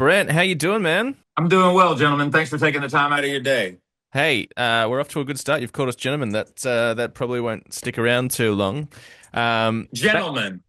Brent, how you doing, man? I'm doing well, gentlemen. Thanks for taking the time out of your day. Hey, we're off to a good start. You've called us gentlemen. That probably won't stick around too long. But Gentlemen.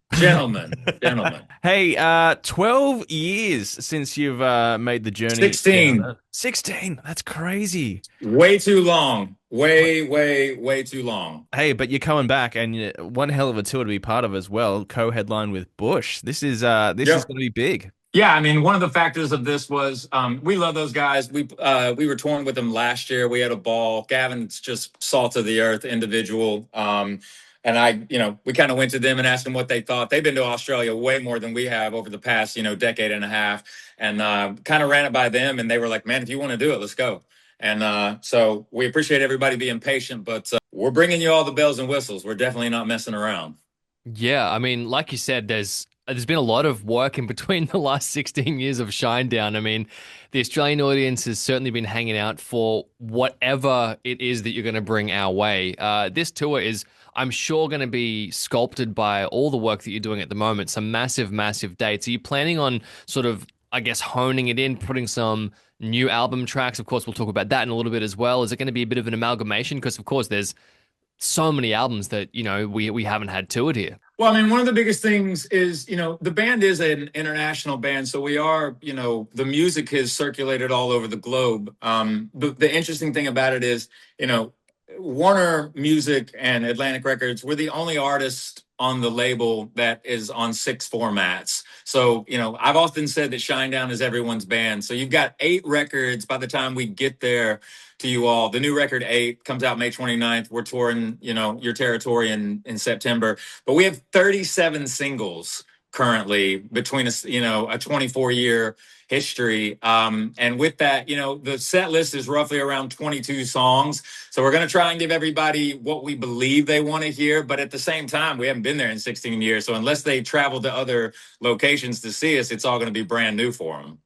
hey, 12 years since you've made the journey down. 16. 16. That's crazy. Way too long. But Way too long. hey, but you're coming back, and one hell of a tour to be part of as well. Co-headline with Bush. This is Yep. going to be big. Yeah, I mean, one of the factors of this was we love those guys. We were touring with them last year. We had a ball. Gavin's just salt of the earth individual. And we kind of went to them and asked them what they thought. They've been to Australia way more than we have over the past, decade and a half, and kind of ran it by them. And they were like, "Man, if you want to do it, let's go." And so we appreciate everybody being patient, but we're bringing you all the bells and whistles. We're definitely not messing around. Yeah, I mean, like you said, there's been a lot of work in between the last 16 years of Shinedown. I mean, the Australian audience has certainly been hanging out for whatever it is that you're going to bring our way. This tour is, I'm sure, going to be sculpted by all the work that you're doing at the moment. Some massive, massive dates. Are you planning on sort of, I guess, honing it in, putting some new album tracks? Of course, we'll talk about that in a little bit as well. Is it going to be a bit of an amalgamation? Because, of course, there's so many albums that we haven't had toured here. Well, I mean, one of the biggest things is, the band is an international band. So we are, the music has circulated all over the globe. The interesting thing about it is, Warner Music and Atlantic Records, we're the only artist on the label that is on 6 formats. So, I've often said that Shinedown is everyone's band. So you've got 8 records by the time we get there to you all. The new record 8 comes out May 29th. We're touring, your territory in September. But we have 37 singles currently between us, a 24-year history. And with that, the set list is roughly around 22 songs. So we're going to try and give everybody what we believe they want to hear. But at the same time, we haven't been there in 16 years. So unless they travel to other locations to see us, it's all going to be brand new for them.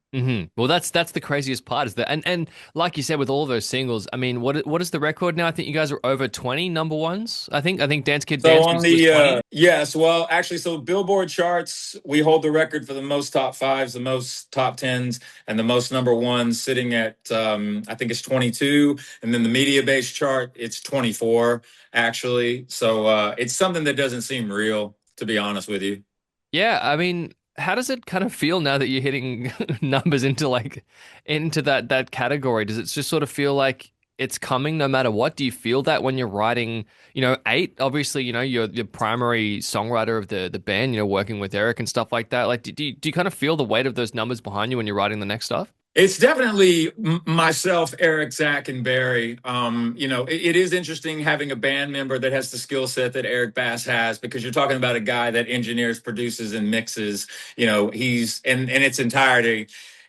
Well, that's the craziest part is that, and like you said, with all of those singles, I mean, what is the record now? I think you guys are over 20 number ones. I think Dance Kid So Dance on was the 20. yes, well, actually, so Billboard charts, we hold the record for the most top fives, the most top tens, and the most number ones, sitting at I think it's 22, and then the media based chart, it's 24 actually. So it's something that doesn't seem real, to be honest with you. Yeah, I mean, how does it kind of feel now that you're hitting numbers into that category? Does it just sort of feel like it's coming no matter what? Do you feel that when you're writing, 8, obviously, you're the primary songwriter of the band, working with Eric and stuff like that. Like, do you kind of feel the weight of those numbers behind you when you're writing the next stuff? It's definitely myself, Eric, Zach, and Barry. It is interesting having a band member that has the skill set that Eric Bass has, because you're talking about a guy that engineers, produces, and mixes. He's in its entirety.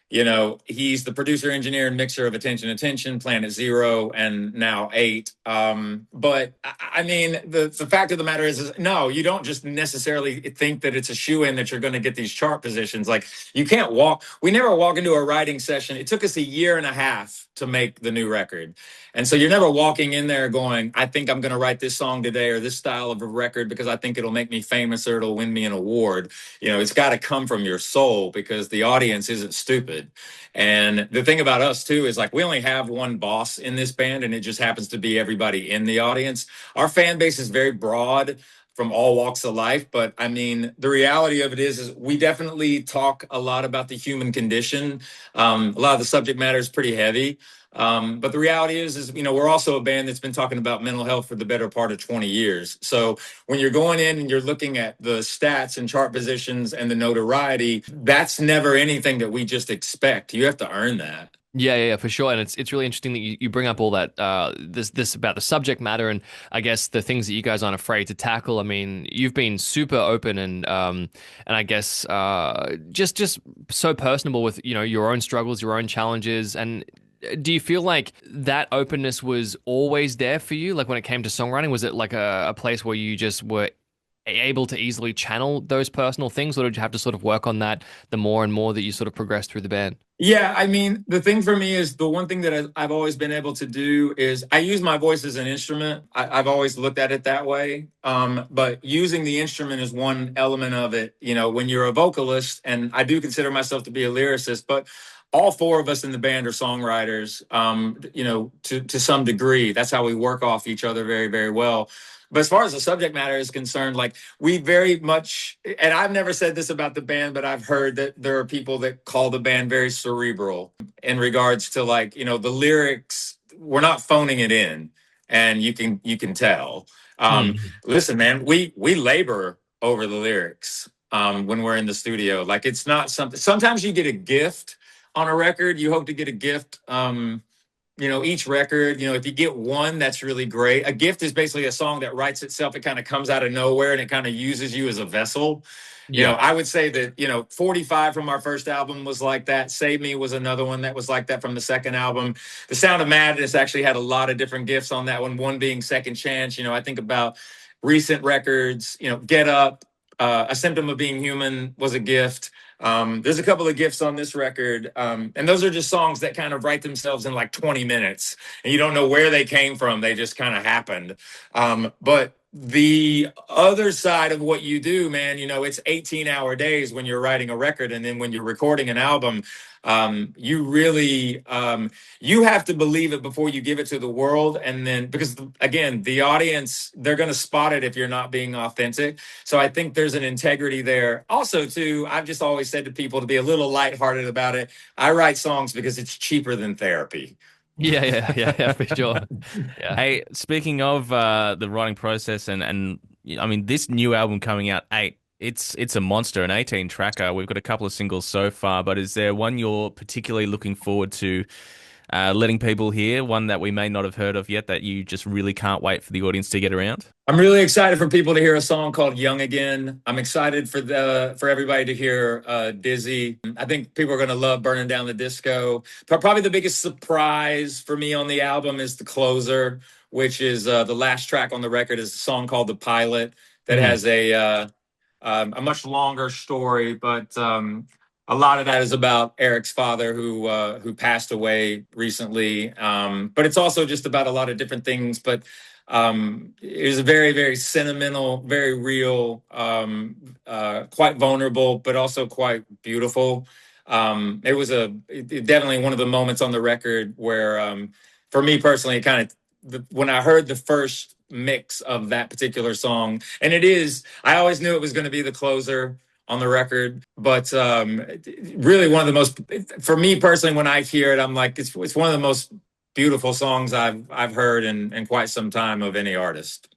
He's the producer, engineer, and mixer of Attention, Planet Zero, and now 8. But I mean, the fact of the matter is no, you don't just necessarily think that it's a shoe-in that you're going to get these chart positions. Like, you can't walk. We never walk into a writing session. It took us a year and a half to make the new record. And so you're never walking in there going, I think I'm going to write this song today or this style of a record because I think it'll make me famous or it'll win me an award. It's got to come from your soul, because the audience isn't stupid. And the thing about us too is, like, we only have one boss in this band, and it just happens to be everybody in the audience. Our fan base is very broad from all walks of life. But I mean, the reality of it is we definitely talk a lot about the human condition. A lot of the subject matter is pretty heavy. But the reality is, we're also a band that's been talking about mental health for the better part of 20 years. So when you're going in and you're looking at the stats and chart positions and the notoriety, that's never anything that we just expect. You have to earn that. Yeah, for sure. And it's really interesting that you bring up all that this about the subject matter, and I guess the things that you guys aren't afraid to tackle. I mean, you've been super open and I guess just so personable with, your own struggles, your own challenges. And do you feel like that openness was always there for you? Like, when it came to songwriting, was it like a place where you just were able to easily channel those personal things, or did you have to sort of work on that the more and more that you sort of progressed through the band? Yeah, I mean, the thing for me is the one thing that I've always been able to do is I use my voice as an instrument. I've always looked at it that way. But using the instrument is one element of it. You know, when you're a vocalist, and I do consider myself to be a lyricist, but all four of us in the band are songwriters, you know, to some degree. That's how we work off each other very, very well. But as far as the subject matter is concerned, like we very much, and I've never said this about the band, but I've heard that there are people that call the band very cerebral in regards to like, you know, the lyrics, we're not phoning it in, and you can tell. Listen, man, we labor over the lyrics when we're in the studio. Like it's not something, sometimes you get a gift on a record, you hope to get a gift. You know, each record, you know, if you get one, that's really great. A gift is basically a song that writes itself. It kind of comes out of nowhere and it kind of uses you as a vessel. You know, Yeah. I would say that, you know, 45 from our first album was like that. Save Me was another one that was like that from the second album. The Sound of Madness actually had a lot of different gifts on that one being Second Chance. You know, I think about recent records, you know, Get Up, A Symptom of Being Human was a gift. There's a couple of gifts on this record, and those are just songs that kind of write themselves in like 20 minutes, and you don't know where they came from. They just kind of happened. But the other side of what you do, man, you know, it's 18-hour days when you're writing a record, and then when you're recording an album, you really you have to believe it before you give it to the world. And then because again, the audience, they're going to spot it if you're not being authentic. So I think there's an integrity there. Also, too, I've just always said to people to be a little lighthearted about it. I write songs because it's cheaper than therapy. Yeah, for sure. Yeah. Hey, speaking of the writing process and I mean this new album coming out, eight. It's a monster, an 18 tracker. We've got a couple of singles so far, but is there one you're particularly looking forward to letting people hear? One that we may not have heard of yet that you just really can't wait for the audience to get around? I'm really excited for people to hear a song called Young Again. I'm excited for everybody to hear Dizzy. I think people are going to love Burning Down the Disco. But probably the biggest surprise for me on the album is the closer, which is the last track on the record is a song called The Pilot that has a much longer story, but a lot of that is about Eric's father who passed away recently. But it's also just about a lot of different things. But it was a very, very sentimental, very real, quite vulnerable, but also quite beautiful. It was definitely one of the moments on the record where, for me personally, it kind of when I heard the first mix of that particular song, and I always knew it was going to be the closer on the record, but really one of the most, for me personally, when I hear it, I'm like, it's one of the most beautiful songs I've heard in quite some time of any artist.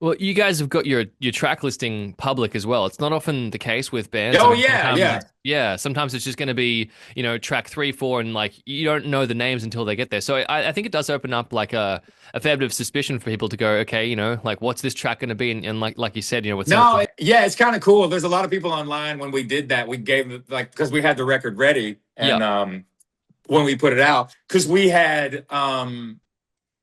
Well, you guys have got your track listing public as well. It's not often the case with bands. Oh, I mean, yeah, yeah. Yeah. Sometimes it's just going to be, you know, track 3, 4, and like you don't know the names until they get there. So I think it does open up like a fair bit of suspicion for people to go, okay, you know, like what's this track going to be? And like you said, you know, what's No, yeah, it's kind of cool. There's a lot of people online when we did that. We gave like because we had the record ready, and when we put it out, because we had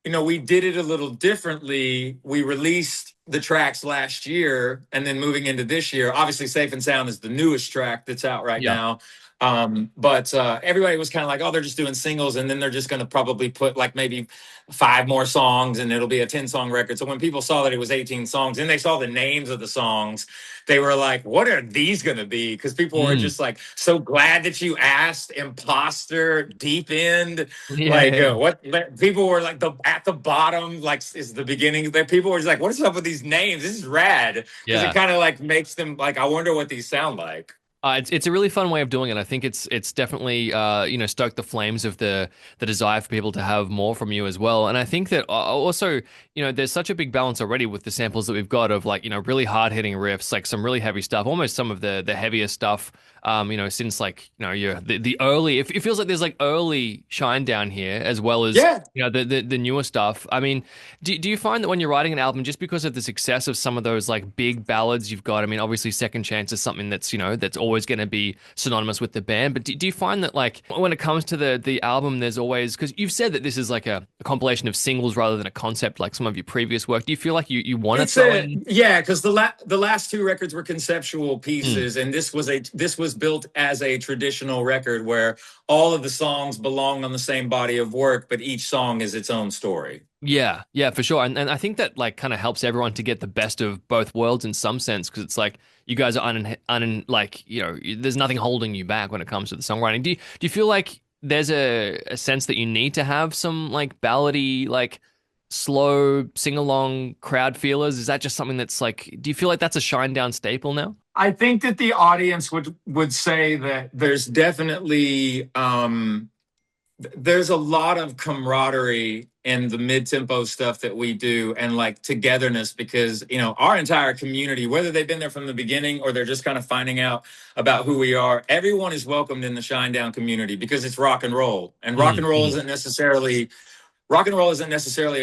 you know, we did it a little differently. We released the tracks last year, and then moving into this year, obviously Safe and Sound is the newest track that's out right now. But everybody was kind of like, oh, they're just doing singles, and then they're just going to probably put like maybe 5 more songs, and it'll be a 10-song record. So when people saw that it was 18 songs, and they saw the names of the songs, they were like, what are these going to be? Because people were just like, so glad that you asked, Imposter, Deep End. What people were like, at the bottom, like is the beginning. People were just like, what is up with these names? This is rad. Because it kind of like makes them like, I wonder what these sound like. It's a really fun way of doing it. I think it's definitely you know, stoked the flames of the desire for people to have more from you as well. And I think that also, you know, there's such a big balance already with the samples that we've got of like, you know, really hard hitting riffs, like some really heavy stuff, almost some of the heavier stuff since like, you're the early, it feels like there's like early Shine down here as well as, Yeah. the newer stuff. I mean, do you find that when you're writing an album, just because of the success of some of those like big ballads you've got, I mean, obviously Second Chance is something that's, that's always going to be synonymous with the band, but do you find that like when it comes to the album, there's always, because you've said that this is like a compilation of singles rather than a concept like some of your previous work. Do you feel like you want to It's throw a in? yeah, because the last two records were conceptual Mm, pieces, and this was built as a traditional record where all of the songs belong on the same body of work, but each song is its own story. yeah, yeah, for sure. And I think that like kind of helps everyone to get the best of both worlds in some sense because it's like you guys are like, there's nothing holding you back when it comes to the songwriting. Do you feel like there's a sense that you need to have some like ballady, like slow sing along crowd feelers? Is that just something that's like, do you feel like that's a Shine Down staple now? I think that the audience would say that there's definitely there's a lot of camaraderie in the mid-tempo stuff that we do and like togetherness because our entire community, whether they've been there from the beginning or they're just kind of finding out about who we are, everyone is welcomed in the Shinedown community because it's rock and roll, and Mm, mm. rock and roll isn't necessarily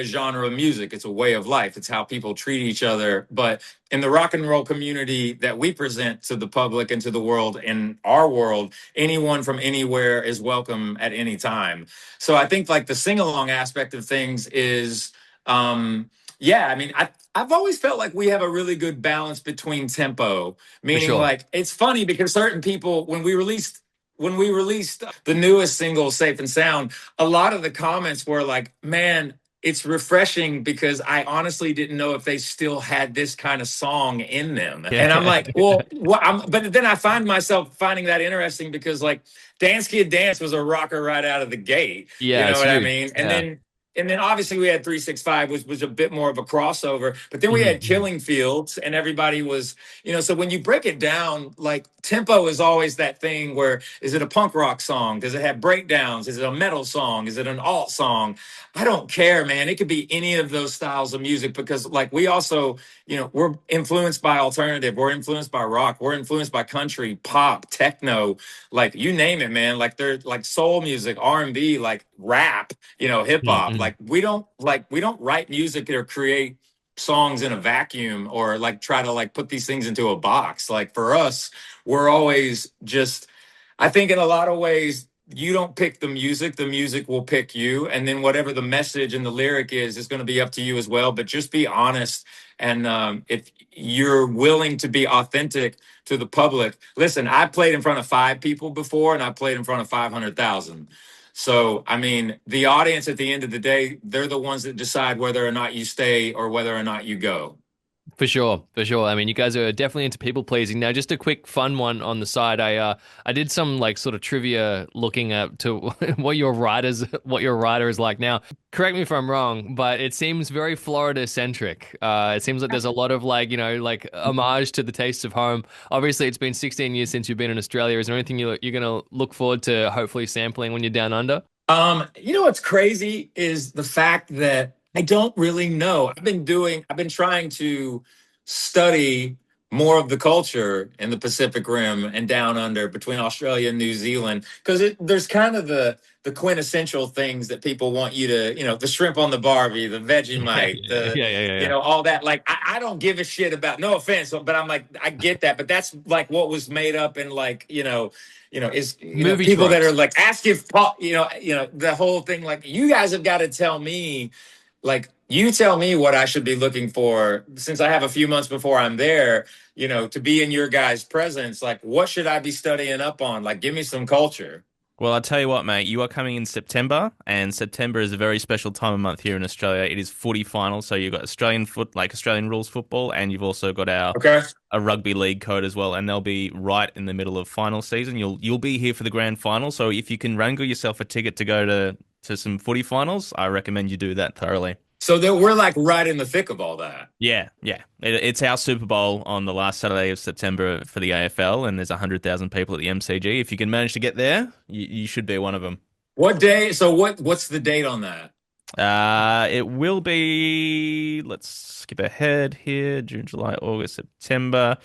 a genre of music. It's a way of life. It's how people treat each other. But in the rock and roll community that we present to the public and to the world, in our world, anyone from anywhere is welcome at any time. So I think like the sing along aspect of things is, yeah, I mean, I've always felt like we have a really good balance between tempo, For meaning sure. like it's funny because certain people, when we released the newest single, Safe and Sound, a lot of the comments were like, man, it's refreshing because I honestly didn't know if they still had this kind of song in them. And I'm Yeah. like, well, but then I find myself finding that interesting because like Dance Kid Dance was a rocker right out of the gate. You Yeah, know it's what I huge. mean? Yeah. And then obviously we had 365, which was a bit more of a crossover. But then we had Mhm. Killing Fields, and everybody was, so when you break it down, like tempo is always that thing where is it a punk rock song? Does it have breakdowns? Is it a metal song? Is it an alt song? I don't care, man. It could be any of those styles of music because, like, we also, we're influenced by alternative. We're influenced by rock. We're influenced by country, pop, techno, like you name it, man. Like they're like soul music, R&B, like rap, hip hop. Mhm. We don't write music or create songs in a vacuum or like try to like put these things into a box. Like for us, we're always just, I think in a lot of ways, you don't pick the music will pick you. And then whatever the message and the lyric is going to be up to you as well. But just be honest. And if you're willing to be authentic to the public, listen, I played in front of 5 people before and I played in front of 500,000. So, I mean, the audience at the end of the day, they're the ones that decide whether or not you stay or whether or not you go. For sure, for sure. I mean, you guys are definitely into people pleasing. Now, just a quick fun one on the side. I did some like sort of trivia looking up to what your writer is like now. Correct me if I'm wrong, but it seems very Florida centric. It seems like there's a lot of like, like homage to the tastes of home. Obviously, it's been 16 years since you've been in Australia. Is there anything you're gonna look forward to hopefully sampling when you're down under? What's crazy is the fact that I don't really know. I've been trying to study more of the culture in the Pacific Rim and down under between Australia and New Zealand because there's kind of the quintessential things that people want you to, the shrimp on the Barbie, the Yeah, Vegemite, yeah, yeah, yeah, yeah. all that. Like I don't give a shit about. No offense, but I'm like I get that, but that's like what was made up in like is Movie people that are tropes. like ask if Paul, the whole thing. Like you guys have got to tell me, like you tell me what I should be looking for since I have a few months before I'm there. To be in your guys' presence. Like what should I be studying up on? Like give me some culture. Well, I'll tell you what, mate. You are coming in September, and September is a very special time of month here in Australia. It is footy final, so you've got Australian rules football, and you've also got our Okay. a rugby league code as well, and they'll be right in the middle of final season. You'll be here for the grand final, so if you can wrangle yourself a ticket to go to some footy finals, I recommend you do that thoroughly. So that we're like right in the thick of all that. Yeah, yeah. It's our Super Bowl on the last Saturday of September for the AFL, and there's 100,000 people at the MCG. If you can manage to get there, you should be one of them. What day? So what's the date on that? It will be, let's skip ahead here, June, July, August, September.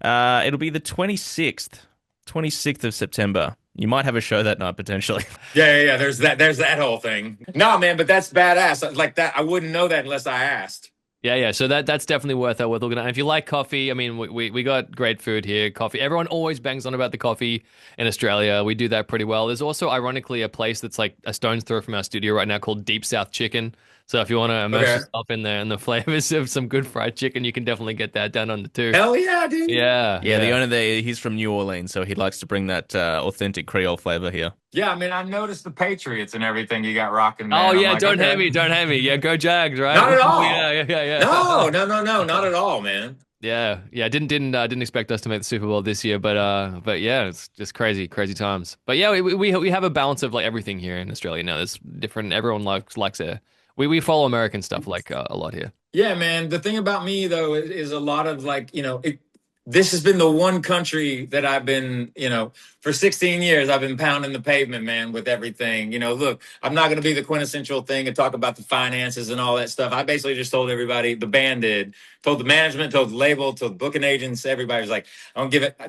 It'll be the 26th. 26th of September. You might have a show that night potentially. Yeah. There's that whole thing. No, man, but that's badass. Like that, I wouldn't know that unless I asked. Yeah. So that's definitely worth looking at. And if you like coffee, I mean, we got great food here. Coffee. Everyone always bangs on about the coffee in Australia. We do that pretty well. There's also, ironically, a place that's like a stone's throw from our studio right now called Deep South Chicken. So if you want to immerse Okay. yourself in the flavors of some good fried chicken, you can definitely get that down under too. Hell yeah, dude. Yeah. The owner there, he's from New Orleans, so he likes to bring that authentic Creole flavor here. Yeah, I mean, I noticed the Patriots and everything you got rocking, man. Oh I'm yeah, like, don't okay. hate me, don't hate me. Yeah, go Jags, right? Not at all. Yeah. No, not at all, man. Yeah. Didn't expect us to make the Super Bowl this year, but yeah, it's just crazy times. But yeah, we have a balance of like everything here in Australia now. There's different. Everyone likes it. We follow American stuff like a lot here. Yeah, man. The thing about me though is a lot of like, this has been the one country that I've been, for 16 years, I've been pounding the pavement, man, with everything. Look, I'm not going to be the quintessential thing and talk about the finances and all that stuff. I basically just told everybody, the band did, told the management, told the label, told the booking agents, everybody's like, I don't give it.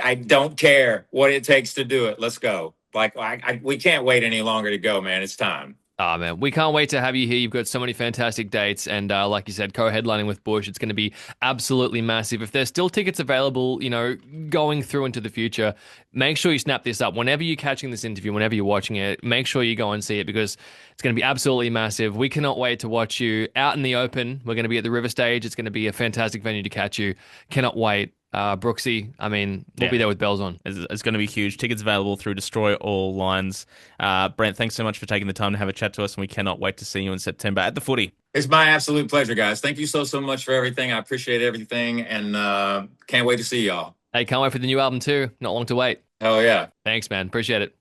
I don't care what it takes to do it. Let's go. Like, we can't wait any longer to go, man. It's time. Oh man, we can't wait to have you here. You've got so many fantastic dates, and like you said, co-headlining with Bush, it's going to be absolutely massive. If there's still tickets available, going through into the future, make sure you snap this up. Whenever you're catching this interview, whenever you're watching it, make sure you go and see it because it's going to be absolutely massive. We cannot wait to watch you out in the open. We're going to be at the River Stage. It's going to be a fantastic venue to catch you. Cannot wait. Brooksy, I mean, we'll be there with bells on. It's going to be huge. Tickets available through Destroy All Lines. Brent, thanks so much for taking the time to have a chat to us, and we cannot wait to see you in September at the footy. It's my absolute pleasure, guys. Thank you so much for everything. I appreciate everything, and can't wait to see y'all. Hey, can't wait for the new album too. Not long to wait. Hell yeah. Thanks, man. Appreciate it.